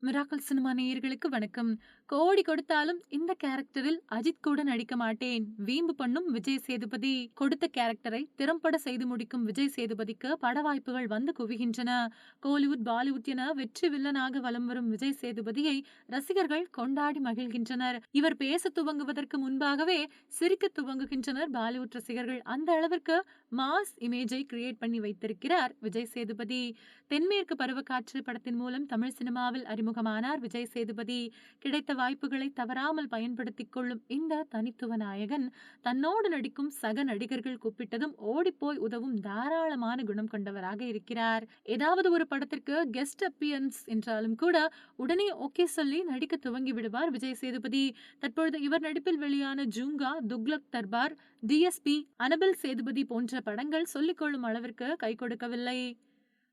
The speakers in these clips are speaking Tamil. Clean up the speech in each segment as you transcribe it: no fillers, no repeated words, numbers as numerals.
மிராக்கல் சினிமா நேயர்களுக்கு வணக்கம். கோடி கொடுத்தாலும் இந்த கேரக்டரில் அஜித் கூட நடிக்க மாட்டேன். வீம்பு பண்ணும் விஜய் சேதுபதி. கொடுத்த கேரக்டரை திறம்பட செய்து முடிக்கும் விஜய் சேதுபதிக்கு பட வாய்ப்புகள் வந்து குவிகின்றன. கோலிவுட், பாலிவுட் என வெற்றி வில்லனாக வலம் வரும் விஜய் சேதுபதியை ரசிகர்கள் கொண்டாடி மகிழ்கின்றனர். இவர் பேச துவங்குவதற்கு முன்பாகவே சிரிக்க துவங்குகின்றனர் பாலிவுட் ரசிகர்கள். அந்த அளவிற்கு மாஸ் இமேஜை கிரியேட் பண்ணி வைத்திருக்கிறார் விஜய் சேதுபதி. தென்மேற்கு பருவக்காற்று படத்தின் மூலம் தமிழ் சினிமாவில் அறிமுகமானார் விஜய் சேதுபதி. கிடைத்த வாய்ப்புகளை தவறாமல் பயன்படுத்திக் கொள்ளும் இந்த தனித்துவ நாயகன் தன்னோடு நடிக்கும் சக நடிகர்கள் கூப்பிட்டதும் ஓடிப்போய் உதவும் தாராளமான குணம் கொண்டவராக இருக்கிறார். ஏதாவது ஒரு படத்திற்கு கெஸ்ட் அப்பியரன்ஸ் என்றாலும் கூட உடனே ஓகே சொல்லி நடிக்க துவங்கி விடுவார் விஜய் சேதுபதி. தற்பொழுது இவர் நடிப்பில் வெளியான ஜூங்கா, துக்ளக் தர்பார், டிஎஸ்பி, அனபல் சேதுபதி போன்ற படங்கள் சொல்லிக்கொள்ளும் அளவிற்கு கை கொடுக்கவில்லை.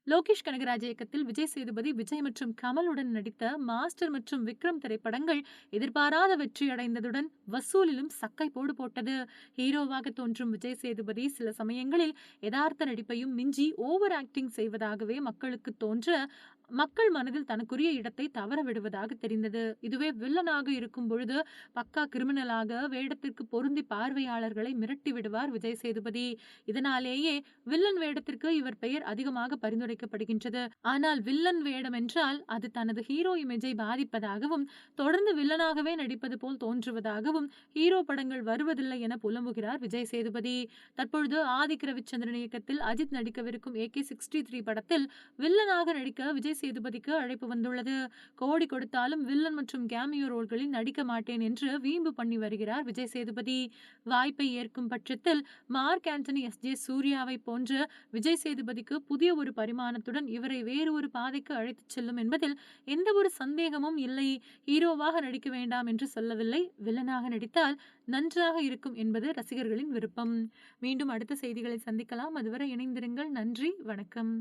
லோகேஷ் கனகராஜ் இயக்கத்தில் விஜய் சேதுபதி, விஜய் மற்றும் கமலுடன் நடித்த மாஸ்டர் மற்றும் விக்ரம் திரைப்படங்கள் எதிர்பாராத வெற்றி அடைந்ததுடன் வசூலிலும் சக்கை போடு போட்டது. ஹீரோவாக தோன்றும் விஜய் சேதுபதி சில சமயங்களில் யதார்த்த நடிப்பையும் மிஞ்சி ஓவர் ஆக்டிங் செய்வதாகவே மக்களுக்கு தோன்ற மக்கள் மனதில் தனக்குரிய இடத்தை தவற விடுவதாக தெரிந்தது. இதுவே வில்லனாக இருக்கும் பொழுது பக்கா கிரிமினலாக வேடத்திற்கு பொருந்தி பார்வையாளர்களை மிரட்டி விடுவார் விஜய் சேதுபதி. இதனாலேயே வில்லன் வேடத்திற்கு இவர் பெயர் அதிகமாக பரிந்துரைக்கப்படுகின்றது. ஆனால் வில்லன் வேடம் என்றால் அது தனது ஹீரோ இமேஜை பாதிப்பதாகவும் தொடர்ந்து வில்லனாகவே நடிப்பது போல் தோன்றுவதாகவும் ஹீரோ படங்கள் வருவதில்லை என புலம்புகிறார் விஜய் சேதுபதி. தற்பொழுது ஆதிக் ரவிச்சந்திரன் இயக்கத்தில் அஜித் நடிக்கவிருக்கும் AK-63 படத்தில் வில்லனாக நடிக்க விஜய் சேதுபதிக்கு அழைப்பு வந்துள்ளது. கோடி கொடுத்தாலும் வில்லன் மற்றும் கேமியோ ரோல்களில் நடிக்க மாட்டேன் என்று வீம்பு பண்ணி வருகிறார் விஜய் சேதுபதி. வாய்ப்பை ஏற்கும் பட்சத்தில் மார்க் ஆண்டனி, SJ சூர்யாவை போன்ற விஜய் சேதுபதிக்கு புதிய ஒரு பரிமாணத்துடன் இவரை வேறு ஒரு பாதைக்கு அழைத்துச் செல்லும் என்பதில் எந்த ஒரு சந்தேகமும் இல்லை. ஹீரோவாக நடிக்க வேண்டாம் என்று சொல்லவில்லை, வில்லனாக நடித்தால் நன்றாக இருக்கும் என்பது ரசிகர்களின் விருப்பம். மீண்டும் அடுத்த செய்திகளை சந்திக்கலாம். அதுவரை இணைந்திருங்கள். நன்றி, வணக்கம்.